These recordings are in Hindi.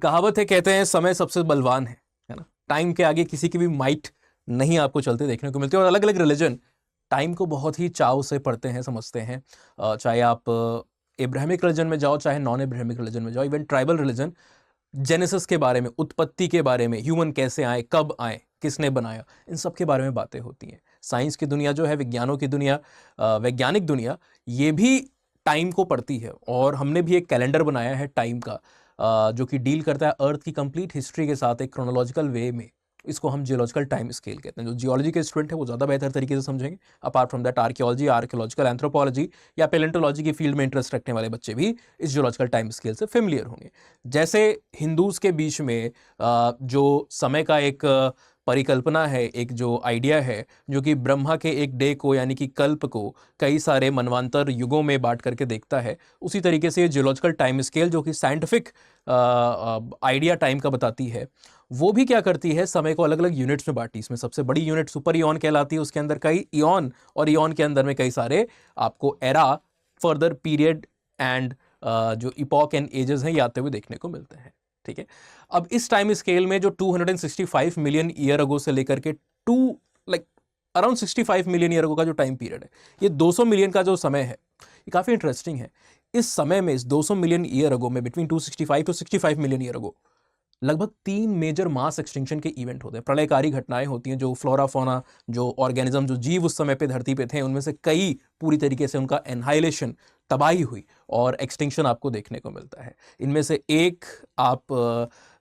कहावत है, कहते हैं समय सबसे बलवान है ना। टाइम के आगे किसी की भी माइट नहीं आपको चलते देखने को मिलती है। और अलग अलग रिलीजन टाइम को बहुत ही चाव से पढ़ते हैं, समझते हैं। चाहे आप इब्राहिमिक रिलीजन में जाओ, चाहे नॉन इब्राहिमिक रिलीजन में जाओ, इवन ट्राइबल रिलीजन, जेनेसिस के बारे में, उत्पत्ति के बारे में, ह्यूमन कैसे आए, कब आए, किसने बनाया, इन सब के बारे में बातें होती हैं। साइंस की दुनिया जो है, विज्ञानों की दुनिया, वैज्ञानिक दुनिया, ये भी टाइम को पढ़ती है। और हमने भी एक कैलेंडर बनाया है टाइम का, जो कि डील करता है अर्थ की कंप्लीट हिस्ट्री के साथ एक क्रोनोलॉजिकल वे में। इसको हम जियोलॉजिकल टाइम स्केल कहते हैं। जो जियोलॉजी के स्टूडेंट है वो ज़्यादा बेहतर तरीके से समझेंगे। Apart from that, archaeology, archaeological anthropology या पेलेंटोलॉजी की फील्ड में इंटरेस्ट रखने वाले बच्चे भी इस जियोलॉजिकल टाइम स्केल से फेमिलियर होंगे। जैसे हिंदूज के बीच में जो समय का एक परिकल्पना है, एक जो आइडिया है, जो कि ब्रह्मा के एक डे को यानी कि कल्प को कई सारे मनवांतर युगों में बांट करके देखता है, उसी तरीके से जियोलॉजिकल टाइम स्केल जो कि साइंटिफिक आइडिया टाइम का बताती है, वो भी क्या करती है, समय को अलग अलग यूनिट्स में बांटी। इसमें सबसे बड़ी यूनिट सुपर इयॉन कहलाती है, उसके अंदर कई इयॉन, और इयॉन के अंदर में कई सारे आपको एरा, फर्दर पीरियड एंड जो इपॉक एंड एजेस हैं ये आते हुए देखने को मिलते हैं। ठीक है, अब इस टाइम स्केल में जो 265 मिलियन ईयर अगो से लेकर के अराउंड 65 मिलियन ईयर अगो का जो टाइम पीरियड है, ये 200 मिलियन का जो समय है, ये काफ़ी इंटरेस्टिंग है। इस समय में, इस 200 मिलियन ईयर अगो में, between 265 to 65 million year ago, लगभग 3 मेजर मास एक्सटिंक्शन के इवेंट होते हैं, प्रलयकारी घटनाएं होती हैं। जो फ्लोरा फौना, जो ऑर्गेनिज्म, जो जीव उस समय पे धरती पे थे, उनमें से कई पूरी तरीके से उनका एनहाइलेशन, तबाही हुई और एक्सटिंक्शन आपको देखने को मिलता है। इनमें से एक आप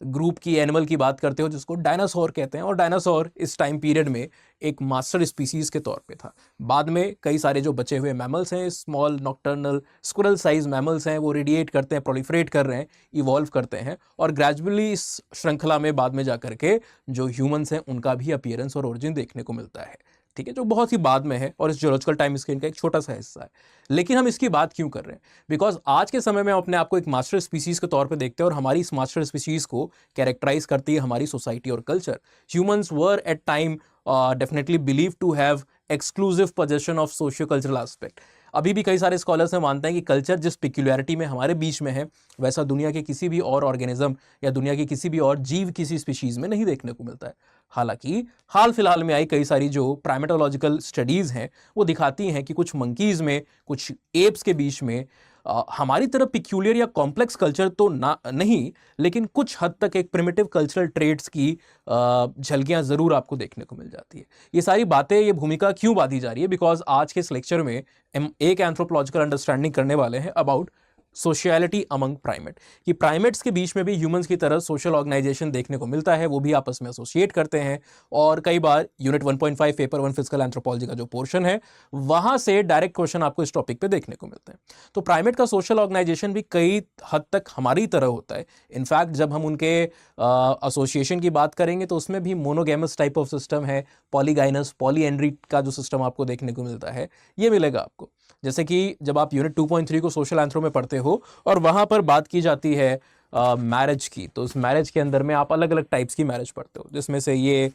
ग्रुप की एनिमल की बात करते हो जिसको डायनासोर कहते हैं, और डायनासोर इस टाइम पीरियड में एक मास्टर स्पीसीज के तौर पे था। बाद में कई सारे जो बचे हुए मैमल्स हैं, small nocturnal squirrel size mammals हैं, वो रेडिएट करते हैं, प्रोलिफरेट कर रहे हैं, इवॉल्व करते हैं, और ग्रेजुअली इस श्रृंखला में बाद में जाकर के जो ह्यूमंस हैं उनका भी अपीयरेंस और ओरिजिन देखने को मिलता है। ठीक है, जो बहुत ही बाद में है और इस जियोलॉजिकल टाइम स्केल का एक छोटा सा हिस्सा है। लेकिन हम इसकी बात क्यों कर रहे हैं? बिकॉज आज के समय में हम अपने आप को एक मास्टर स्पीसीज के तौर पे देखते हैं, और हमारी इस मास्टर स्पीसीज को कैरेक्टराइज करती है हमारी सोसाइटी और culture. Humans were at time definitely believe to have exclusive possession of socio cultural aspect. अभी भी कई सारे स्कॉलर्स हैं मानते हैं कि कल्चर जिस पिक्यूलरिटी में हमारे बीच में है, वैसा दुनिया के किसी भी और ऑर्गेनिज्म या दुनिया के किसी भी और जीव, किसी स्पीशीज में नहीं देखने को मिलता है। हालांकि हाल फिलहाल में आई कई सारी जो प्राइमेटोलॉजिकल स्टडीज हैं, वो दिखाती हैं कि कुछ मंकीज में, कुछ एप्स के बीच में हमारी तरफ पिक्यूलियर या कॉम्प्लेक्स कल्चर तो ना नहीं, लेकिन कुछ हद तक एक प्रिमिटिव कल्चरल ट्रेड्स की झलकियां जरूर आपको देखने को मिल जाती है। ये सारी बातें, ये भूमिका क्यों बांधी जा रही है? बिकॉज आज के इस लेक्चर में हम एक एंथ्रोपोलॉजिकल अंडरस्टैंडिंग करने वाले हैं अबाउट सोशियलिटी अमंग प्राइमेट, कि प्राइमेट्स के बीच में भी ह्यूमंस की तरह सोशल ऑर्गेनाइजेशन देखने को मिलता है, वो भी आपस में एसोसिएट करते हैं। और कई बार यूनिट 1.5 पेपर 1 फिजिकल एंथ्रोपोलॉजी का जो पोर्शन है, वहां से डायरेक्ट क्वेश्चन आपको इस टॉपिक पे देखने को मिलते हैं। तो प्राइमेट का सोशल ऑर्गेनाइजेशन भी कई हद तक हमारी तरह होता है। इनफैक्ट जब हम उनके एसोसिएशन की बात करेंगे तो उसमें भी मोनोगेमस टाइप ऑफ सिस्टम है, पॉलीगाइनस, पॉलीएंड्री का जो सिस्टम आपको देखने को मिलता है, ये मिलेगा आपको। जैसे कि जब आप यूनिट 2.3 को सोशल एंथ्रो में पढ़ते हो और वहां पर बात की जाती है मैरिज की, तो उस मैरिज के अंदर में आप अलग अलग टाइप्स की मैरिज पढ़ते हो, जिसमें से ये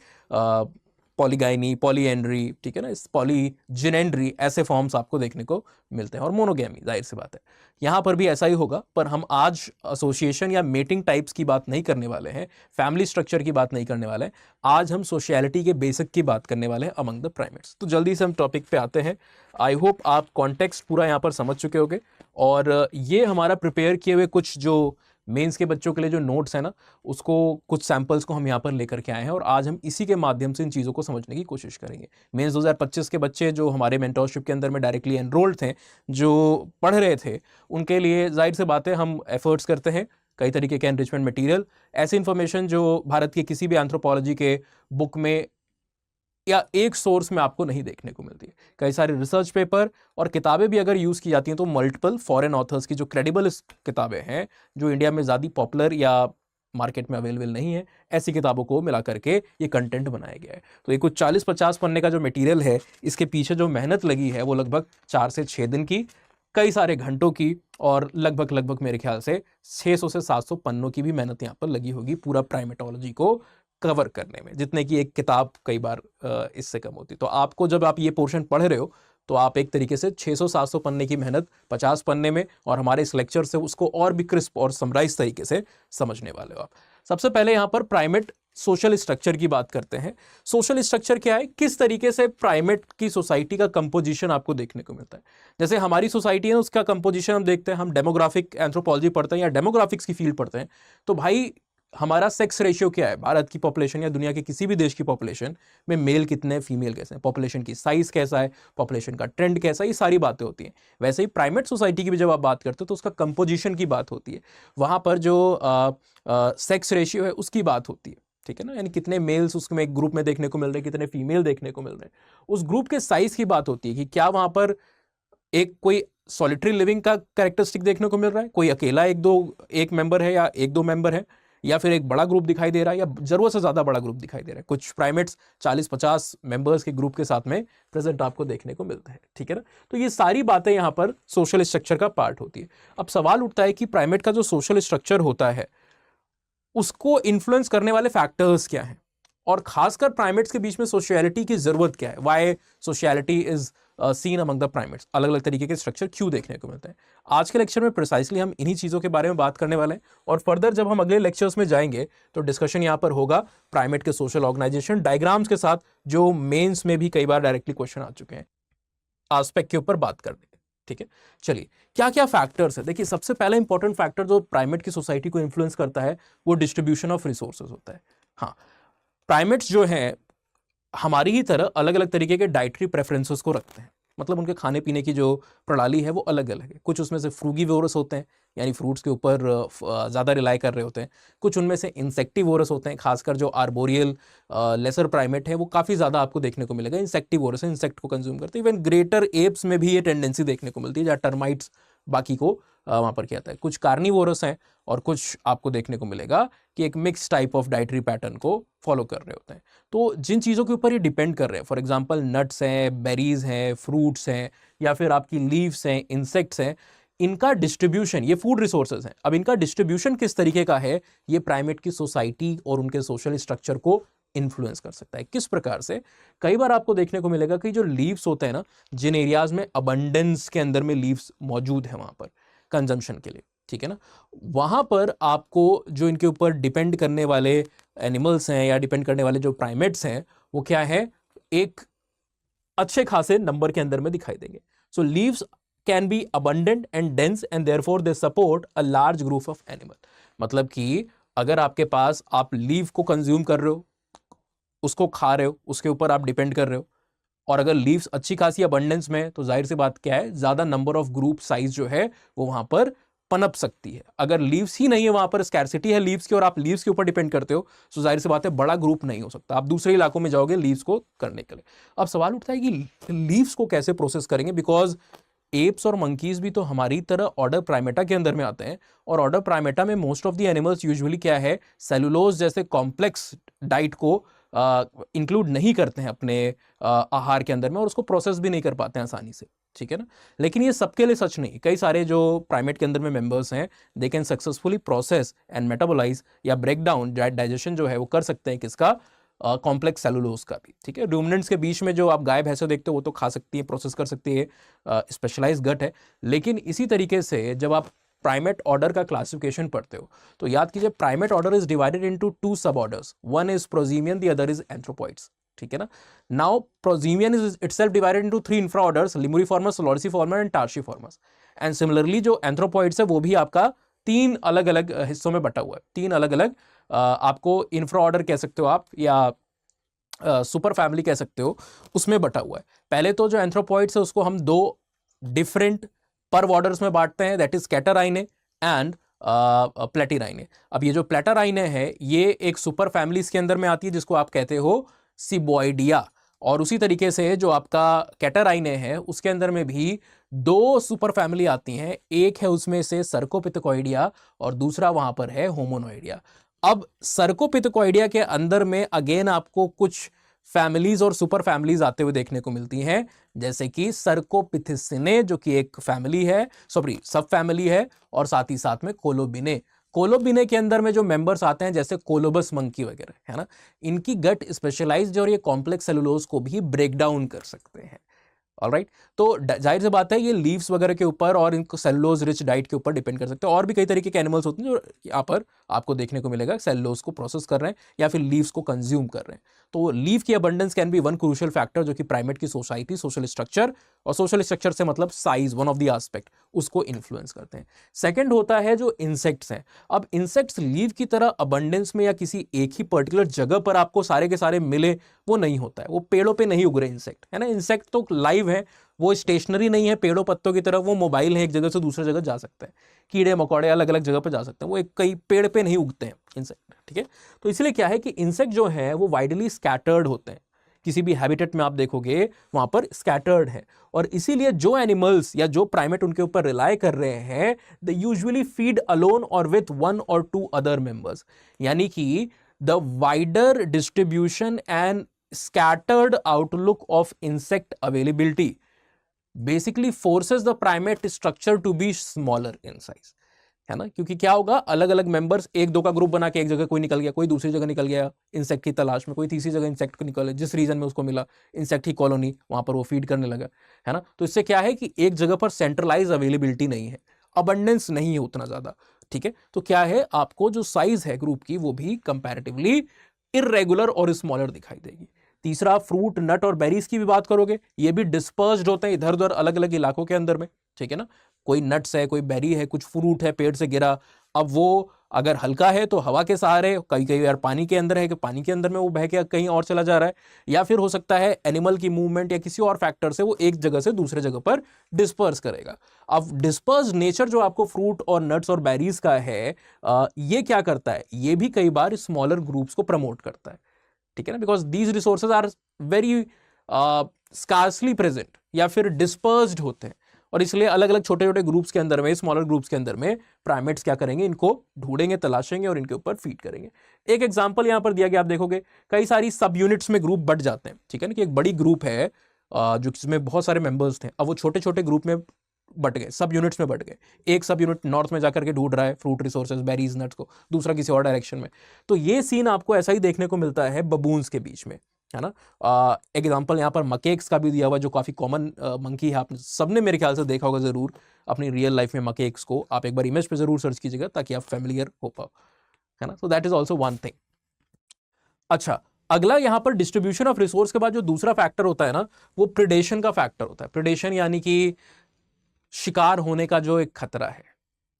पॉलीगाइनी, पॉलीएंड्री, ठीक है ना, इस पॉलीजिनेंड्री, ऐसे फॉर्म्स आपको देखने को मिलते हैं, और मोनोगेमी, जाहिर सी बात है यहां पर भी ऐसा ही होगा। पर हम आज एसोसिएशन या मेटिंग टाइप्स की बात नहीं करने वाले हैं, फैमिली स्ट्रक्चर की बात नहीं करने वाले हैं। आज हम सोशियलिटी के बेसिक की बात करने वाले हैं अमंग द प्राइमेट्स। तो जल्दी से हम टॉपिक पे आते हैं। आई होप आप कॉन्टेक्स्ट पूरा यहाँ पर समझ चुके होंगे, और ये हमारा प्रिपेयर किए हुए कुछ जो मेंस के बच्चों के लिए जो नोट्स है ना, उसको, कुछ सैंपल्स को हम यहाँ पर लेकर के आए हैं, और आज हम इसी के माध्यम से इन चीज़ों को समझने की कोशिश करेंगे। मेंस 2025 के बच्चे जो हमारे मेंटरशिप के अंदर में डायरेक्टली एनरोल्ड थे, जो पढ़ रहे थे, उनके लिए जाहिर से बात है हम एफर्ट्स करते हैं कई तरीके के एनरिचमेंट मटेरियल, ऐसी इंफॉर्मेशन जो भारत के किसी भी एंथ्रोपोलॉजी के बुक में या एक सोर्स में आपको नहीं देखने को मिलती है। कई सारे रिसर्च पेपर और किताबें भी अगर यूज़ की जाती हैं तो मल्टीपल फॉरेन ऑथर्स की जो क्रेडिबल किताबें हैं, जो इंडिया में ज़्यादा पॉपुलर या मार्केट में अवेलेबल नहीं है, ऐसी किताबों को मिला करके ये कंटेंट बनाया गया है। तो ये कुछ 40-50 पन्ने का जो मटेरियल है, इसके पीछे जो मेहनत लगी है वो लगभग 4 से 6 दिन की, कई सारे घंटों की, और लगभग मेरे ख्याल से 600 से 700 पन्नों की भी मेहनत यहाँ पर लगी होगी पूरा प्राइमेटोलॉजी को कवर करने में, जितने की एक किताब कई बार इससे कम होती। तो आपको जब आप ये पोर्शन पढ़ रहे हो तो आप एक तरीके से 600-700 पन्ने की मेहनत 50 पन्ने में और हमारे इस लेक्चर से उसको और भी क्रिस्प और समराइज तरीके से समझने वाले हो आप। सबसे पहले यहाँ पर प्राइमेट सोशल स्ट्रक्चर की बात करते हैं। सोशल स्ट्रक्चर क्या है, किस तरीके से प्राइमेट की सोसाइटी का कंपोजिशन आपको देखने को मिलता है। जैसे हमारी सोसाइटी है उसका कंपोजिशन हम देखते हैं, हम डेमोग्राफिक एंथ्रोपोलॉजी पढ़ते हैं या डेमोग्राफिक्स की फील्ड पढ़ते हैं, तो भाई हमारा सेक्स रेशियो क्या है, भारत की पॉपुलेशन या दुनिया के किसी भी देश की पॉपुलेशन में मेल कितने, फीमेल कैसे हैं, पॉपुलेशन की साइज कैसा है, पॉपुलेशन का ट्रेंड कैसा है, ये सारी बातें होती हैं। वैसे ही प्राइमेट सोसाइटी की भी जब आप बात करते हो तो उसका कंपोजिशन की बात होती है, वहाँ पर जो सेक्स रेशियो है उसकी बात होती है, ठीक है ना, यानी कितने मेल्स उसमें एक ग्रुप में देखने को मिल रहे हैं, कितने फीमेल देखने को मिल रहे हैं, उस ग्रुप के साइज की बात होती है कि क्या वहाँ पर एक कोई सॉलिटरी लिविंग का कैरेक्टरिस्टिक देखने को मिल रहा है, कोई अकेला एक मेंबर है या एक दो मेंबर है, या फिर एक बड़ा ग्रुप दिखाई दे रहा है या जरूरत से ज्यादा बड़ा ग्रुप दिखाई दे रहा है। कुछ प्राइमेट्स 40-50 मेंबर्स के ग्रुप के साथ में प्रेजेंट आपको देखने को मिलते हैं, ठीक है ना। तो ये सारी बातें यहाँ पर सोशल स्ट्रक्चर का पार्ट होती है। अब सवाल उठता है कि प्राइमेट का जो सोशल स्ट्रक्चर होता है उसको इन्फ्लुएंस करने वाले फैक्टर्स क्या हैं, और खासकर प्राइमेट्स के बीच में सोशियलिटी की जरूरत क्या है, why sociality is seen among the primates, अलग अलग तरीके के स्ट्रक्चर क्यों देखने को मिलते हैं। आज के लेक्चर में प्रिसाइसली हम इन्हीं चीज़ों के बारे में बात करने वाले हैं, और फर्दर जब हम अगले लेक्चर्स में जाएंगे तो डिस्कशन यहाँ पर होगा प्राइमेट के सोशल ऑर्गेनाइजेशन डायग्राम्स के साथ, जो मेंस में भी कई बार डायरेक्टली क्वेश्चन आ चुके हैं, आस्पेक्ट के ऊपर बात करने के, ठीक है। चलिए क्या क्या फैक्टर्स है, देखिए सबसे पहला इंपॉर्टेंट फैक्टर जो प्राइमेट की सोसाइटी को इन्फ्लुएंस करता है वो डिस्ट्रीब्यूशन ऑफ रिसोर्सेज होता है। हाँ, प्राइमेट्स जो हैं हमारी ही तरह अलग अलग तरीके के डाइटरी प्रेफरेंसेस को रखते हैं, मतलब उनके खाने पीने की जो प्रणाली है वो अलग अलग है। कुछ उसमें से फ्रूगीवोरस होते हैं, यानी फ्रूट्स के ऊपर ज़्यादा रिलाई कर रहे होते हैं। कुछ उनमें से इंसेक्टिवोरस होते हैं, खासकर जो आर्बोरियल लेसर प्राइमेट है वो काफ़ी ज़्यादा आपको देखने को मिलेगा इंसेक्टिवोरस है, इंसेक्ट को कंज्यूम करते हैं। इवन ग्रेटर एप्स में भी ये टेंडेंसी देखने को मिलती है, जहाँ टर्माइट्स बाकी को वहाँ पर क्या आता है। कुछ कार्निवोरस हैं और कुछ आपको देखने को मिलेगा कि एक mix type of dietary pattern को फॉलो कर रहे होते हैं। तो जिन चीज़ों के ऊपर ये डिपेंड कर रहे हैं, फॉर एग्जांपल नट्स हैं, बेरीज हैं, फ्रूट्स हैं, या फिर आपकी लीव्स हैं, इंसेक्ट्स हैं, इनका डिस्ट्रीब्यूशन, ये फूड रिसोर्सेज हैं, अब इनका डिस्ट्रीब्यूशन किस तरीके का है ये प्राइमेट की सोसाइटी और उनके सोशल स्ट्रक्चर को इन्फ्लुएंस कर सकता है। किस प्रकार से, कई बार आपको देखने को मिलेगा कि जो लीव्स होते हैं ना, जिन एरियाज में अबंडेंस के अंदर में लीव्स मौजूद है वहां पर कंजम्पशन के लिए, ठीक है ना, वहां पर आपको जो इनके ऊपर डिपेंड करने वाले एनिमल्स हैं या डिपेंड करने वाले जो प्राइमेट्स हैं वो क्या है, एक अच्छे खासे नंबर के अंदर में दिखाई देंगे। So leaves can be abundant and dense and therefore they support a large group of animal. मतलब कि अगर आपके पास आप लीव को कंज्यूम कर रहे हो, उसको खा रहे हो, उसके ऊपर आप डिपेंड कर रहे हो, और अगर लीव्स अच्छी खासी अबंडेंस में, तो जाहिर सी बात क्या है, ज्यादा नंबर ऑफ ग्रुप साइज जो है वो वहां पर पनप सकती है। अगर लीव्स ही नहीं है, वहां पर स्कैरसिटी है लीव्स की और आप लीव्स के ऊपर डिपेंड करते हो, तो जाहिर सी बात है बड़ा ग्रुप नहीं हो सकता, आप दूसरे इलाकों में जाओगे लीव्स को करने के लिए। अब सवाल उठता है कि लीव्स को कैसे प्रोसेस करेंगे, बिकॉज एप्स और मंकीज भी तो हमारी तरह ऑर्डर प्राइमेटा के अंदर में आते हैं, और ऑर्डर प्राइमेटा में most of the animals usually क्या है, सेलुलोज जैसे कॉम्प्लेक्स डाइट को इंक्लूड नहीं करते हैं अपने आहार के अंदर में, और उसको प्रोसेस भी नहीं कर पाते हैं आसानी से, ठीक है ना। लेकिन ये सबके लिए सच नहीं, कई सारे जो प्राइमेट के अंदर में मेंबर्स हैं they can successfully process and metabolise या ब्रेक डाउन, डाइजेशन जो है वो कर सकते हैं किसका, कॉम्प्लेक्स सेलुलोज का भी, ठीक है। रूमिनेंट्स के बीच में जो आप गाय भैंसे देखते हो वो तो खा सकती है, प्रोसेस कर सकती है, स्पेशलाइज गट है। लेकिन इसी तरीके से जब आप प्राइमेट ऑर्डर का क्लासिफिकेशन पढ़ते हो तो याद कीजिए primate order is divided into 2 sub orders, one is prosimian, the other is anthropoids, ठीक है ना। Now prosimian is itself divided into 3 infra orders, lemuriformes, lorisiformes and tarsiiformes. And similarly जो एंथ्रोपॉइड्स है वो भी आपका 3 अलग अलग हिस्सों में बटा हुआ है, 3 अलग अलग आपको इंफ्रा ऑर्डर कह सकते हो आप, या सुपर फैमिली कह सकते हो, उसमें बटा हुआ है। पहले तो जो एंथ्रोपॉइड्स है उसको हम 2 डिफरेंट पर्व ऑर्डर्स में बांटते हैं, दैट इज कैटराइने एंड प्लेटिराइने। अब ये जो प्लेटाराइने है ये एक सुपर फैमिलीज के अंदर में आती है जिसको आप कहते हो सिबॉइडिया, और उसी तरीके से जो आपका कैटराइने है उसके अंदर में भी 2 सुपर फैमिली आती हैं, एक है उसमें से सर्कोपिथेकोइडिया और दूसरा वहां पर है होमोनोइडिया। अब सर्कोपिथेकोइडिया के अंदर में अगेन आपको कुछ फैमिलीज और सुपर फैमिलीज आते हुए देखने को मिलती हैं, जैसे कि सर्कोपिथिसिने जो कि एक फैमिली है, सॉरी सब फैमिली है, और साथ ही साथ में कोलोबिने। कोलोबिने के अंदर में जो मेंबर्स आते हैं जैसे कोलोबस मंकी वगैरह, है ना, इनकी गट स्पेशलाइज्ड और ये कॉम्प्लेक्स सेलुलोज को भी ब्रेक डाउन कर सकते हैं। ऑलराइट, तो जाहिर सी बात है ये लीव्स वगैरह के ऊपर और इनको सेलुलोज रिच डाइट के ऊपर डिपेंड कर सकते हैं। और भी कई तरीके के एनिमल्स होते हैं जो यहाँ पर आपको देखने को मिलेगा सेलुलोज को प्रोसेस कर रहे हैं या फिर लीव्स को कंज्यूम कर रहे हैं। तो लीव की abundance can be one crucial factor जो कि प्राइमेट की सोसाइटी, सोशल स्ट्रक्चर, और सोशल स्ट्रक्चर से मतलब size, one of the aspect, उसको इन्फ्लुएंस करते हैं। सेकेंड होता है जो इंसेक्ट्स हैं। अब इंसेक्ट्स लीव की तरह अबंडेंस में या किसी एक ही पर्टिकुलर जगह पर आपको सारे के सारे मिले, वो नहीं होता है। वो पेड़ों पे नहीं उग रहे इंसेक्ट, है ना। इंसेक्ट तो लाइव है, वो स्टेशनरी नहीं है पेड़ों पत्तों की तरह, वो मोबाइल है, एक जगह से दूसरी जगह जा सकते हैं। कीड़े मकोड़े अलग अलग जगह पर जा सकते हैं, वो एक कई पेड़ पे नहीं उगते हैं इंसेक्ट, ठीक है। तो इसलिए क्या है कि इंसेक्ट जो है वो वाइडली स्कैटर्ड होते हैं, किसी भी हैबिटेट में आप देखोगे वहां पर स्कैटर्ड है। और इसीलिए जो एनिमल्स या जो प्राइमेट उनके ऊपर रिलाय कर रहे हैं, दे यूजुअली फीड अलोन और विथ वन और टू अदर मेंबर्स। यानी कि the wider distribution and scattered outlook of insect availability basically forces the primate structure to be smaller in size, है ना। क्योंकि क्या होगा, अलग अलग मेंबर्स एक दो का ग्रुप बना के एक जगह कोई निकल गया, कोई दूसरी जगह निकल गया इंसेक्ट की तलाश में, कोई तीसरी जगह इंसेक्ट को निकल, जिस रीजन में उसको मिला इंसेक्ट की कॉलोनी, वहां पर वो फीड करने लगा, है ना। तो इससे क्या है कि एक जगह पर सेंट्रलाइज अवेलेबिलिटी नहीं है, अबंडेंस नहीं है उतना ज्यादा, ठीक है। तो क्या है, आपको जो साइज है ग्रुप की वो भी कंपैरेटिवली इररेगुलर और स्मॉलर दिखाई देगी। तीसरा, फ्रूट, नट और बेरीज की भी बात करोगे, ये भी डिस्पर्स्ड होते हैं इधर उधर अलग अलग इलाकों के अंदर में, ठीक है ना। कोई नट्स है, कोई बेरी है, कुछ फ्रूट है पेड़ से गिरा, अब वो अगर हल्का है तो हवा के सहारे, कई कई बार पानी के अंदर है कि पानी के अंदर में वो बह के कहीं और चला जा रहा है, या फिर हो सकता है एनिमल की मूवमेंट या किसी और फैक्टर से वो एक जगह से दूसरे जगह पर डिस्पर्स करेगा। अब डिस्पर्स नेचर जो आपको फ्रूट और नट्स और बेरीज का है, ये क्या करता है, ये भी कई बार स्मॉलर ग्रुप्स को प्रमोट करता है, ठीक है ना। Because these resources are very scarcely present या फिर डिस्पर्स्ड होते हैं, और इसलिए अलग अलग छोटे छोटे ग्रुप्स के अंदर में, स्मॉलर ग्रुप्स के अंदर में प्राइमेट्स क्या करेंगे, इनको ढूंढेंगे, तलाशेंगे और इनके ऊपर फीड करेंगे। एक एग्जांपल यहां पर दिया गया, आप देखोगे कई सारी सब यूनिट्स में ग्रुप बढ़ जाते हैं, ठीक है ना। कि एक बड़ी ग्रुप है जो जिसमें बहुत सारे मेंबर्स थे, अब वो छोटे छोटे ग्रुप में बट गए, सब यूनिट्स में बट गए। एक सब यूनिट नॉर्थ में जाकर के ढूंढ रहा है फ्रूट रिसोर्सेज, बेरीज, नट्स को, दूसरा किसी और डायरेक्शन में। तो ये सीन आपको ऐसा ही देखने को मिलता है बबून्स के बीच में, है ना। एग्जाम्पल यहाँ पर मकेक्स का भी दिया हुआ, जो काफी कॉमन मंकी है, आपने सबने मेरे ख्याल से देखा होगा जरूर अपनी रियल लाइफ में मकेक्स को। आप एक बार इमेज पे जरूर सर्च कीजिएगा ताकि आप फेमिलियर हो पाओ, है ना। So that is also one thing. अच्छा, अगला यहाँ पर डिस्ट्रीब्यूशन ऑफ रिसोर्स के बाद जो दूसरा फैक्टर होता है ना, वो प्रिडेशन का फैक्टर होता है। प्रिडेशन यानी कि शिकार होने का जो एक खतरा है,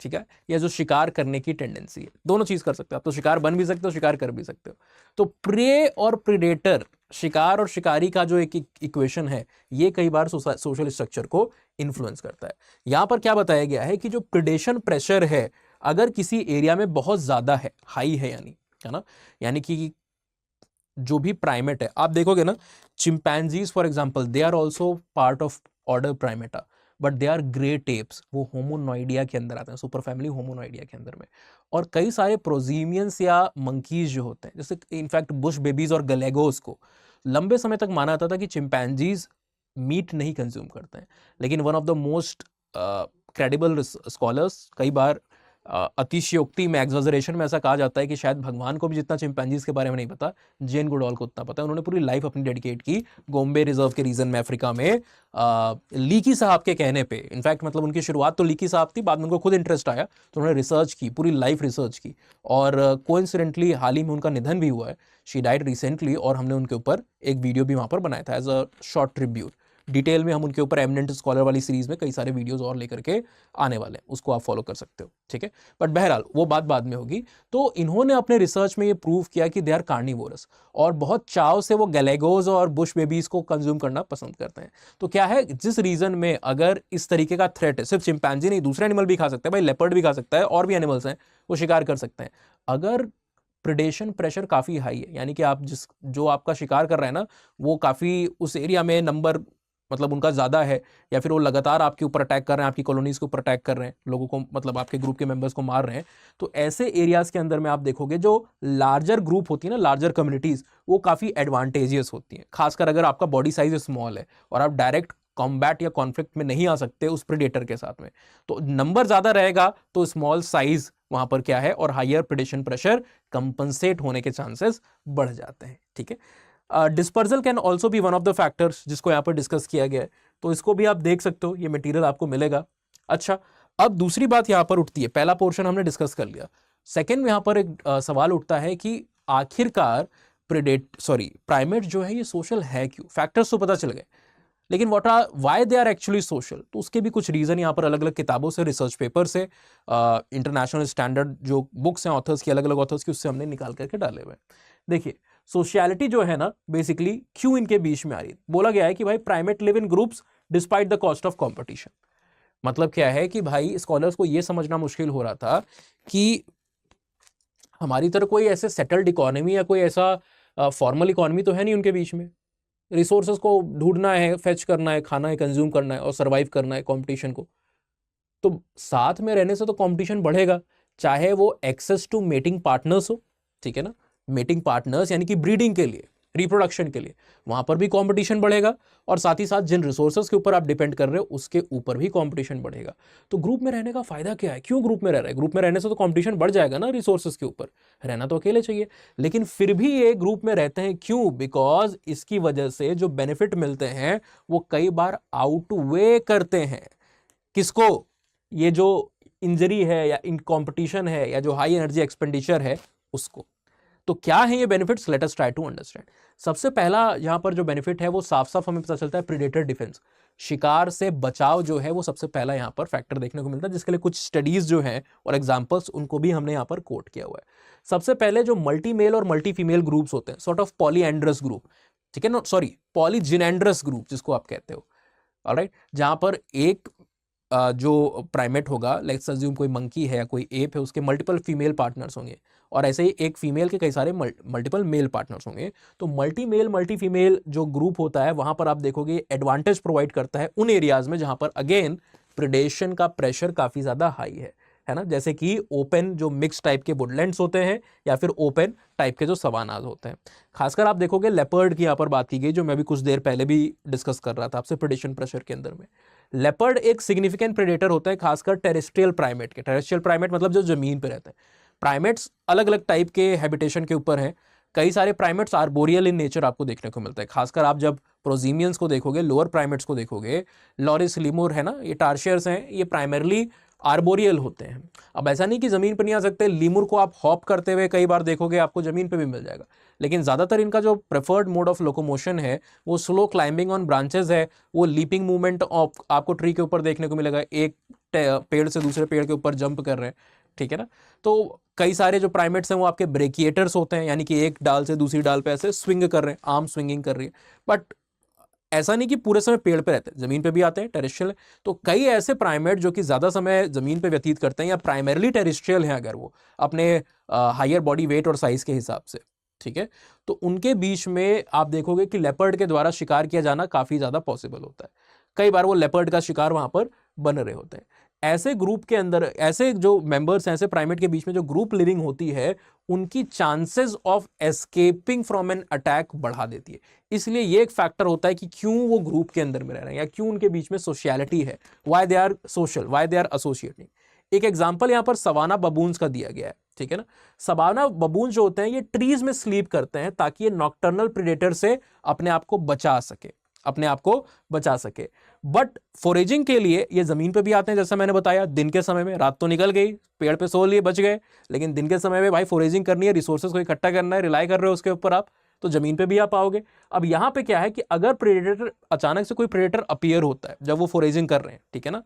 ठीक है, या जो शिकार करने की टेंडेंसी है। दोनों चीज कर सकते हो आप, तो शिकार बन भी सकते हो, शिकार कर भी सकते हो। तो प्रे और प्रीडेटर, शिकार और शिकारी का जो एक इक्वेशन है, ये कई बार सोशल स्ट्रक्चर को इन्फ्लुएंस करता है। यहां पर क्या बताया गया है कि जो प्रिडेशन प्रेशर है, अगर किसी एरिया में बहुत ज्यादा है, हाई है यानी, है ना, यानी कि जो भी प्राइमेट है, आप देखोगे ना, chimpanzees for example, they are also part of order primata, but they are great apes, वो होमोनॉइडिया के अंदर आते हैं, सुपर फैमिली होमोनॉइडिया के अंदर में। और कई सारे प्रोजीमियंस या मंकीज जो होते हैं, जैसे इनफैक्ट बुश बेबीज और गलेगोस को लंबे समय तक माना जाता था कि चिंपैंजीज मीट नहीं कंज्यूम करते हैं। लेकिन one of the most credible scholars, कई बार अतिशयोक्ति में, एग्जैजरेशन में ऐसा कहा जाता है कि शायद भगवान को भी जितना चिंपैंजीज के बारे में नहीं पता, जेन गुडॉल को उतना पता है। उन्होंने पूरी लाइफ अपनी डेडिकेट की गोम्बे रिजर्व के रीजन में, अफ्रीका में, लीकी साहब के कहने पे। इनफैक्ट मतलब उनकी शुरुआत तो लीकी साहब थी, बाद में उनको खुद इंटरेस्ट आया तो उन्होंने रिसर्च की, पूरी लाइफ रिसर्च की, और कोइंसिडेंटली हाल ही में उनका निधन भी हुआ है, शी डाइड रिसेंटली, और हमने उनके ऊपर एक वीडियो भी वहाँ पर बनाया था as a short tribute. Detail में हम उनके ऊपर एमिनेंट स्कॉलर वाली सीरीज में कई सारे वीडियोस और लेकर के आने वाले हैं, उसको आप फॉलो कर सकते हो, ठीक है। बट बहरहाल वो बात बाद में होगी। तो इन्होंने अपने रिसर्च में ये प्रूव किया कि दे आर कार्निवोरस, और बहुत चाव से वो गैलेगोज और बुश बेबीज को कंज्यूम करना पसंद करते हैं। तो क्या है, जिस रीजन में अगर इस तरीके का थ्रेट है, सिर्फ चिंपैंजी नहीं, दूसरे एनिमल भी खा सकते हैं भाई, लेपर्ड भी खा सकता है, और भी एनिमल्स हैं वो शिकार कर सकते हैं। अगर प्रिडेशन प्रेशर काफी हाई है, यानी कि आप जो आपका शिकार कर रहे हैं ना, वो काफी उस एरिया में नंबर मतलब उनका ज्यादा है, या फिर वो लगातार आपके ऊपर अटैक कर रहे हैं, आपकी कॉलोनीज के ऊपर अटैक कर रहे हैं, लोगों को मतलब आपके ग्रुप के मेंबर्स को मार रहे हैं, तो ऐसे एरियाज के अंदर में आप देखोगे जो लार्जर ग्रुप होती है ना, लार्जर कम्युनिटीज, वो काफी एडवांटेजियस होती हैं। खासकर अगर आपका बॉडी साइज स्मॉल है और आप डायरेक्ट कॉम्बैट या कॉन्फ्लिक्ट में नहीं आ सकते उस प्रेडेटर के साथ में, तो नंबर ज्यादा रहेगा तो स्मॉल साइज वहां पर क्या है, और हायर प्रेडेशन प्रेशर कंपनसेट होने के चांसेस बढ़ जाते हैं, ठीक है। Dispersal can also be one of the factors जिसको यहाँ पर डिस्कस किया गया है। तो इसको भी आप देख सकते हो, ये मटेरियल आपको मिलेगा। अच्छा, अब दूसरी बात यहां पर उठती है, पहला पोर्शन हमने डिस्कस कर लिया, सेकेंड में यहां पर एक सवाल उठता है कि आखिरकार प्राइमेट जो है ये सोशल है क्यों? फैक्टर्स तो पता चल गए, लेकिन why they are actually social, तो उसके भी कुछ रीजन यहाँ पर अलग अलग किताबों से, रिसर्च पेपर से, इंटरनेशनल स्टैंडर्ड जो बुक्स हैं ऑथर्स की, अलग अलग ऑथर्स की, उससे हमने निकाल करके डाले हुए हैं। देखिए, सोशियलिटी जो है ना, बेसिकली क्यों इनके बीच में आ रही है? बोला गया है कि भाई primate live in groups despite the cost of competition. मतलब क्या है कि भाई स्कॉलर्स को यह समझना मुश्किल हो रहा था कि हमारी तरह कोई ऐसे सेटल्ड इकोनॉमी या कोई ऐसा फॉर्मल इकोनॉमी तो है नहीं उनके बीच में। रिसोर्सेज को ढूंढना है, फेच करना है, खाना है, कंज्यूम करना है और सर्वाइव करना है कंपटीशन को। तो साथ में रहने से तो कंपटीशन बढ़ेगा, चाहे वो एक्सेस टू मेटिंग पार्टनर्स हो, ठीक है ना, मेटिंग पार्टनर्स यानी कि ब्रीडिंग के लिए, रिप्रोडक्शन के लिए, वहां पर भी कंपटीशन बढ़ेगा, और साथ ही साथ जिन रिसोर्सेज के ऊपर आप डिपेंड कर रहे हो उसके ऊपर भी कंपटीशन बढ़ेगा। तो ग्रुप में रहने का फायदा क्या है? क्यों ग्रुप में रह रहा है? ग्रुप में रहने से तो कंपटीशन बढ़ जाएगा ना रिसोर्सेज के ऊपर, रहना तो अकेले चाहिए, लेकिन फिर भी ये ग्रुप में रहते हैं क्यों? बिकॉज इसकी वजह से जो बेनिफिट मिलते हैं वो कई बार आउटवे करते हैं किसको? ये जो इंजरी है या इन कंपटीशन है या जो हाई एनर्जी एक्सपेंडिचर है उसको। तो क्या है ये benefits? Let us try to understand. सबसे पहला यहां पर जो बेनिफिट है वो साफ साफ हमें पता चलता है, प्रीडेटर डिफेंस, शिकार से बचाव जो है वो सबसे पहला यहां पर फैक्टर देखने को मिलता है, जिसके लिए कुछ स्टडीज जो हैं और एग्जांपल्स उनको भी हमने यहां पर कोट किया हुआ है। सबसे पहले जो मल्टी मेल और मल्टी फीमेल ग्रुप्स होते हैं, सॉर्ट ऑफ पॉलीएंड्रस ग्रुप, ठीक है ना, सॉरी पॉलीजिनेंड्रस ग्रुप जिसको आप कहते हो, ऑलराइट, जहां पर एक जो प्राइमेट होगा, लेट्स अज्यूम कोई मंकी है या कोई एप है, उसके मल्टीपल फीमेल पार्टनर्स होंगे, और ऐसे ही एक फीमेल के कई सारे मल्टीपल मेल पार्टनर्स होंगे। तो मल्टी मेल मल्टी फीमेल जो ग्रुप होता है वहां पर आप देखोगे एडवांटेज प्रोवाइड करता है उन एरियाज में जहां पर अगेन प्रेडेशन का प्रेशर काफी ज्यादा हाई है ना, जैसे कि ओपन जो मिक्स टाइप के वुडलैंड्स होते हैं या फिर ओपन टाइप के जो सवानाज होते हैं। खासकर आप देखोगे लेपर्ड की यहाँ पर बात की गई, जो मैं भी कुछ देर पहले भी डिस्कस कर रहा था आपसे प्रेडेशन प्रेशर के अंदर में। लेपर्ड एक सिग्निफिकेंट प्रेडेटर होता है, खासकर टेरेस्ट्रियल प्राइमेट के। टेरेस्ट्रियल प्राइमेट मतलब जो जमीन पे रहते हैं। प्राइमेट्स अलग अलग टाइप के हैबिटेशन के ऊपर हैं। कई सारे प्राइमेट्स आर्बोरियल इन नेचर आपको देखने को मिलता है, खासकर आप जब प्रोजीमियंस को देखोगे, लोअर प्राइमेट्स को देखोगे, लॉरिस, लीमुर है ना, ये टार्शियर्स हैं, ये प्राइमरली आर्बोरियल होते हैं। अब ऐसा नहीं कि जमीन पर नहीं आ सकते, लीमुर को आप हॉप करते हुए कई बार देखोगे, आपको जमीन पे भी मिल जाएगा, लेकिन ज्यादातर इनका जो प्रेफर्ड मोड ऑफ लोकोमोशन है वो स्लो क्लाइंबिंग ऑन ब्रांचेस है, वो लीपिंग मूवमेंट आपको ट्री के ऊपर देखने को मिलेगा, एक पेड़ से दूसरे पेड़ के ऊपर जंप कर रहे हैं, ठीक है ना। तो कई सारे जो प्राइमेट्स हैं वो आपके ब्रेकिएटर्स होते हैं, यानी कि एक डाल से दूसरी डाल पे ऐसे स्विंग कर रहे हैं, आर्म स्विंगिंग कर रही है। बट ऐसा नहीं कि पूरे समय पेड़ पे रहते हैं, जमीन पे भी आते हैं, टेरेस्ट्रियल। तो कई ऐसे प्राइमेट जो कि ज्यादा समय जमीन पे व्यतीत करते हैं या प्राइमरली टेरेस्ट्रियल हैं अगर वो अपने हायर बॉडी वेट और साइज के हिसाब से, ठीक है, तो उनके बीच में आप देखोगे कि लेपर्ड के द्वारा शिकार किया जाना काफी ज्यादा पॉसिबल होता है। कई बार वो लेपर्ड का शिकार वहां पर बन रहे होते हैं। ऐसे ग्रुप के अंदर, ऐसे जो मेंबर्स हैं, ऐसे प्राइमेट के बीच में जो ग्रुप लिविंग होती है, उनकी chances of escaping from an attack बढ़ा देती है। इसलिए ये एक फैक्टर होता है कि क्यों वो ग्रुप के अंदर में रह रहे हैं या क्यों उनके बीच में सोशियलिटी है, why they are social, why they are associating. एक एग्जांपल यहां पर सवाना बबून्स का दिया गया है, ठीक है ना। सवाना बबून जो होते हैं ये ट्रीज में स्लीप करते हैं ताकि ये नॉक्टर्नल प्रेडेटर से अपने आप को बचा सके, बट फोरेजिंग के लिए ये जमीन पे भी आते हैं, जैसा मैंने बताया। दिन के समय में, रात तो निकल गई, पेड़ पे सो लिए, बच गए, लेकिन दिन के समय में भाई फोरेजिंग करनी है, रिसोर्सेज को इकट्ठा करना है, रिलाई कर रहे हो उसके ऊपर आप, तो जमीन पे भी आप आओगे। अब यहां पे क्या है कि अगर प्रेडेटर, अचानक से कोई प्रेडेटर अपीयर होता है जब वो फोरेजिंग कर रहे हैं, ठीक है ना,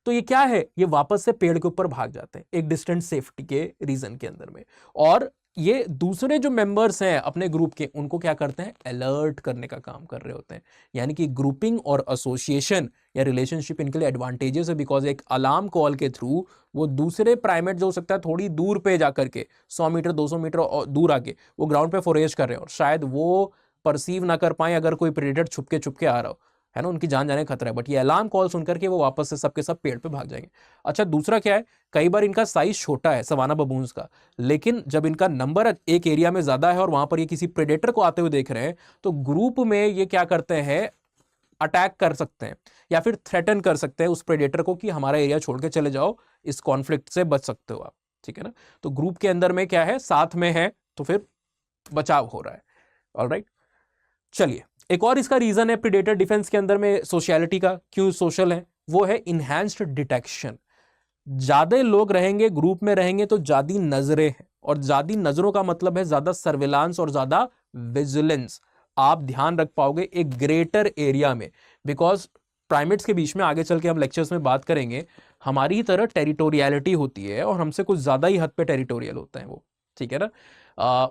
तो ये क्या है, ये वापस से पेड़ के ऊपर भाग जाते हैं एक डिस्टेंट सेफ्टी के रीजन के अंदर में, और ये दूसरे जो मेंबर्स हैं अपने ग्रुप के, उनको क्या करते हैं, अलर्ट करने का काम कर रहे होते हैं। यानी कि ग्रुपिंग और एसोसिएशन या रिलेशनशिप इनके लिए एडवांटेजेस है, बिकॉज एक अलार्म कॉल के थ्रू वो दूसरे प्राइमेट जो हो सकता है थोड़ी दूर पे जाकर के 100 मीटर 200 मीटर दूर आके वो ग्राउंड पे फोरेज कर रहे हैं, और शायद वो परसीव ना कर पाए अगर कोई प्रेडेटर छुपके आ रहा हो, है ना, उनकी जान जाने का खतरा है, बट ये अलार्म कॉल सुनकर के वो वापस से सबके सब पेड़ पे भाग जाएंगे। अच्छा, दूसरा क्या है, कई बार इनका साइज छोटा है सवाना बबून्स का, लेकिन जब इनका नंबर एक एरिया में ज्यादा है और वहां पर ये किसी प्रेडेटर को आते हुए देख रहे हैं, तो ग्रुप में ये क्या करते हैं, अटैक कर सकते हैं या फिर थ्रेटन कर सकते हैं उस प्रेडेटर को कि हमारा एरिया छोड़ के चले जाओ, इस कॉन्फ्लिक्ट से बच सकते हो आप, ठीक है ना। तो ग्रुप के अंदर में क्या है, साथ में है, तो फिर बचाव हो रहा है। ऑलराइट, चलिए एक और इसका रीजन है प्रीडेटर डिफेंस के अंदर में सोशलिटी का, क्यों सोशल है, वो है इनहैंस्ड डिटेक्शन। ज्यादा लोग रहेंगे, ग्रुप में रहेंगे तो ज्यादा नजरें हैं, और ज्यादा नजरों का मतलब है ज्यादा सर्विलांस और ज्यादा विजिलेंस। आप ध्यान रख पाओगे एक ग्रेटर एरिया में, बिकॉज प्राइमेट्स के बीच में आगे चल के हम लेक्चर्स में बात करेंगे, हमारी तरह टेरिटोरियलिटी होती है और हमसे कुछ ज्यादा ही हद पे टेरिटोरियल होते हैं वो, ठीक है ना।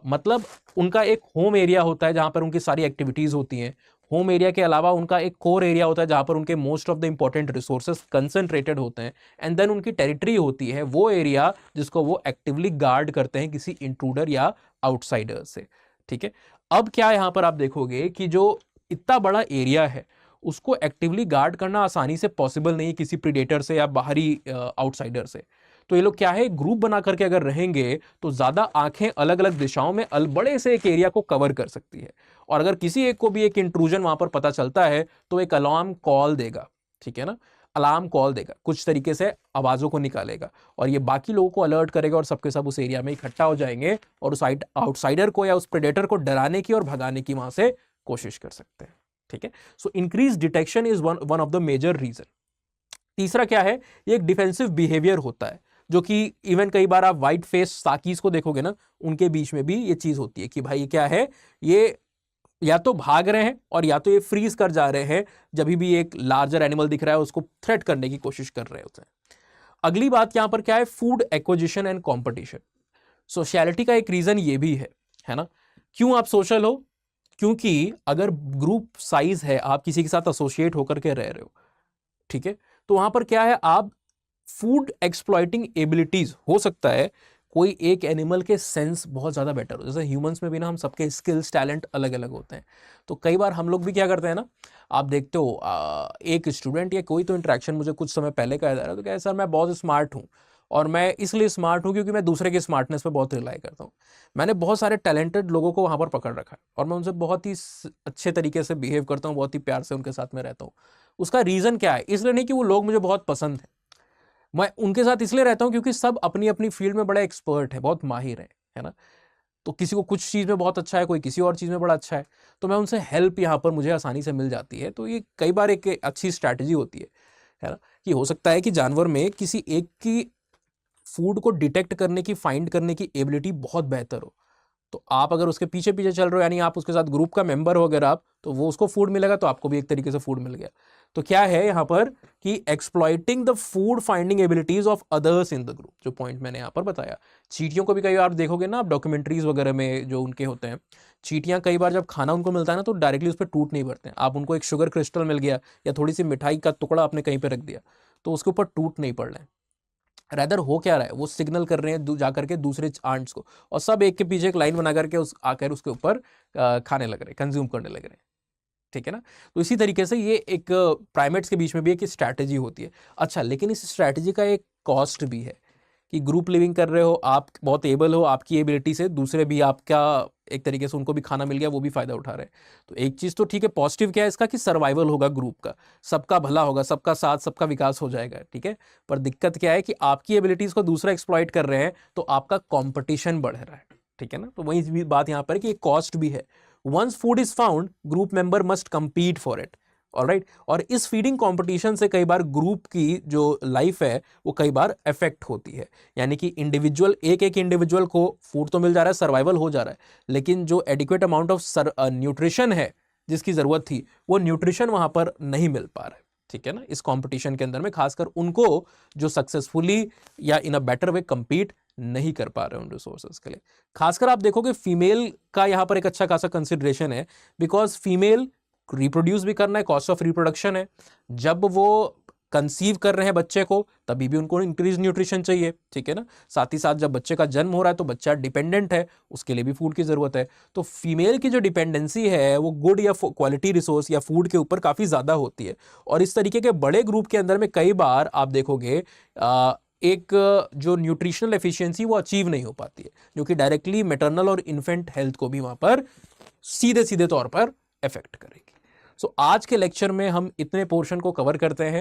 मतलब उनका एक होम एरिया होता है जहां पर उनकी सारी एक्टिविटीज होती हैं। होम एरिया के अलावा उनका एक कोर एरिया होता है जहां पर उनके most of the important resources concentrated होते हैं, एंड देन उनकी टेरिटरी होती है, वो एरिया जिसको वो एक्टिवली गार्ड करते हैं किसी इंट्रूडर या आउटसाइडर से, ठीक है। अब क्या यहां पर आप देखोगे कि जो इतना बड़ा एरिया है उसको एक्टिवली गार्ड करना आसानी से पॉसिबल नहीं है किसी प्रीडेटर से या बाहरी आउटसाइडर से। तो ये लोग क्या है, ग्रुप बना करके अगर रहेंगे तो ज्यादा आंखें अलग अलग दिशाओं में बड़े से एक एरिया को कवर कर सकती है, और अगर किसी एक को भी एक इंट्रूजन वहां पर पता चलता है तो एक अलार्म कॉल देगा, ठीक है ना, अलार्म कॉल देगा, कुछ तरीके से आवाजों को निकालेगा, और ये बाकी लोगों को अलर्ट करेगा और सबके सब उस एरिया में इकट्ठा हो जाएंगे और उस आउटसाइडर को या उस प्रेडेटर को डराने की और भगाने की वहां से कोशिश कर सकते हैं, ठीक है। So increase detection is one of the major reason. तीसरा क्या है, ये एक डिफेंसिव बिहेवियर होता है, जो कि इवन कई बार आप व्हाइट फेस साकीज को देखोगे ना, उनके बीच में भी ये चीज होती है कि भाई क्या है, ये या तो भाग रहे हैं और या तो ये फ्रीज कर जा रहे हैं जब भी एक लार्जर एनिमल दिख रहा है उसको थ्रेट करने की कोशिश कर रहे होते हैं। अगली बात यहां पर क्या है, food acquisition and competition. Sociality का एक रीजन ये भी है ना। क्यों आप सोशल हो, क्योंकि अगर ग्रुप साइज है, आप किसी के साथ एसोसिएट होकर के रह रहे हो, ठीक है, तो वहां पर क्या है, आप फूड एक्सप्लॉइटिंग एबिलिटीज, हो सकता है कोई एक एनिमल के सेंस बहुत ज़्यादा बेटर हो, जैसे ह्यूमंस में भी ना हम सबके स्किल्स टैलेंट अलग अलग होते हैं। तो कई बार हम लोग भी क्या करते हैं ना, आप देखते हो एक स्टूडेंट या कोई तो इंटरेक्शन मुझे कुछ समय पहले कहा जा रहा है, तो क्या है सर मैं बहुत स्मार्ट हूँ, और मैं इसलिए स्मार्ट हूँ क्योंकि मैं दूसरे के स्मार्टनेस पे बहुत रिलाई करता हूँ। मैंने बहुत सारे टैलेंटेड लोगों को वहाँ पर पकड़ रखा है और मैं उनसे बहुत ही अच्छे तरीके से बिहेव करता हूँ, बहुत ही प्यार से उनके साथ में रहता हूँ। उसका रीज़न क्या है, इसलिए नहीं कि वो लोग मुझे बहुत पसंद है, मैं उनके साथ इसलिए रहता हूं क्योंकि सब अपनी अपनी फील्ड में बड़े एक्सपर्ट है, बहुत माहिर है ना। तो किसी को कुछ चीज़ में बहुत अच्छा है, कोई किसी और चीज़ में बड़ा अच्छा है, तो मैं उनसे हेल्प यहाँ पर मुझे आसानी से मिल जाती है। तो ये कई बार एक अच्छी स्ट्रैटेजी होती है ना, कि हो सकता है कि जानवर में किसी एक की फूड को डिटेक्ट करने की, फाइंड करने की एबिलिटी बहुत बेहतर हो, तो आप अगर उसके पीछे पीछे चल रहे हो, यानी आप उसके साथ ग्रुप का मेंबर हो अगर आप, तो वो उसको फूड मिलेगा तो आपको भी एक तरीके से फूड मिल गया। तो क्या है यहाँ पर कि exploiting the food finding abilities of others in the group, जो पॉइंट मैंने यहाँ पर बताया। चींटियों को भी कई बार देखोगे ना आप डॉक्यूमेंट्रीज वगैरह में जो उनके होते हैं, चींटियां कई बार जब खाना उनको मिलता है ना तो डायरेक्टली उस पर टूट नहीं पड़ते हैं। आप उनको एक शुगर क्रिस्टल मिल गया या थोड़ी सी मिठाई का टुकड़ा आपने कहीं पर रख दिया तो उसके ऊपर टूट नहीं पड़ रहे हैं, रैदर हो क्या रहा है, वो सिग्नल कर रहे हैं जाकर के दूसरे आंट्स को, और सब एक के पीछे एक लाइन बना करके उस आकर उसके ऊपर खाने लग रहे हैं, कंज्यूम करने लग रहे हैं, ठीक है ना। तो इसी तरीके से ये एक प्राइमेट्स के बीच में भी एक स्ट्रैटेजी होती है। अच्छा, लेकिन इस स्ट्रैटेजी का एक कॉस्ट भी है कि ग्रुप लिविंग कर रहे हो, आप बहुत एबल हो, आपकी एबिलिटी से दूसरे भी आपका एक तरीके से उनको भी खाना मिल गया, वो भी फायदा उठा रहे हैं। तो एक चीज़ तो ठीक है, पॉजिटिव क्या है इसका कि सर्वाइवल होगा ग्रुप का, सबका भला होगा, सबका साथ, सबका विकास हो जाएगा, ठीक है। पर दिक्कत क्या है कि आपकी एबिलिटीज को दूसरा एक्सप्लॉइट कर रहे हैं तो आपका कॉम्पिटिशन बढ़ रहा है, ठीक है ना। तो वही बात यहाँ पर कि एक कॉस्ट भी है। Once food is found, group member must compete for it, alright. और इस फीडिंग कंपटीशन से कई बार ग्रुप की जो लाइफ है वो कई बार अफेक्ट होती है, यानी कि इंडिविजुअल, एक एक इंडिविजुअल को फूड तो मिल जा रहा है, सर्वाइवल हो जा रहा है, लेकिन जो एडिक्वेट अमाउंट ऑफ न्यूट्रिशन है जिसकी जरूरत थी, वो न्यूट्रिशन वहां पर नहीं मिल पा रहा है, ठीक है ना। इस कंपटीशन के अंदर में खासकर उनको जो सक्सेसफुली या इन अ बेटर वे compete नहीं कर पा रहे उन रिसोर्सेज के लिए। खासकर आप देखोगे फीमेल का यहाँ पर एक अच्छा खासा कंसिडरेशन है, बिकॉज फीमेल रिप्रोड्यूस भी करना है, कॉस्ट ऑफ रिप्रोडक्शन है, जब वो कंसीव कर रहे हैं बच्चे को तभी भी उनको इंक्रीज न्यूट्रिशन चाहिए, ठीक है ना। साथ ही साथ जब बच्चे का जन्म हो रहा है तो बच्चा डिपेंडेंट है, उसके लिए भी फूड की जरूरत है। तो फीमेल की जो डिपेंडेंसी है वो गुड या क्वालिटी रिसोर्स या फूड के ऊपर काफ़ी ज़्यादा होती है, और इस तरीके के बड़े ग्रुप के अंदर में कई बार आप देखोगे एक जो न्यूट्रिशनल एफिशिएंसी वो अचीव नहीं हो पाती है, जो कि डायरेक्टली मैटरनल और इन्फेंट हेल्थ को भी वहाँ पर सीधे सीधे तौर पर इफेक्ट करेगी। सो आज के लेक्चर में हम इतने पोर्शन को कवर करते हैं।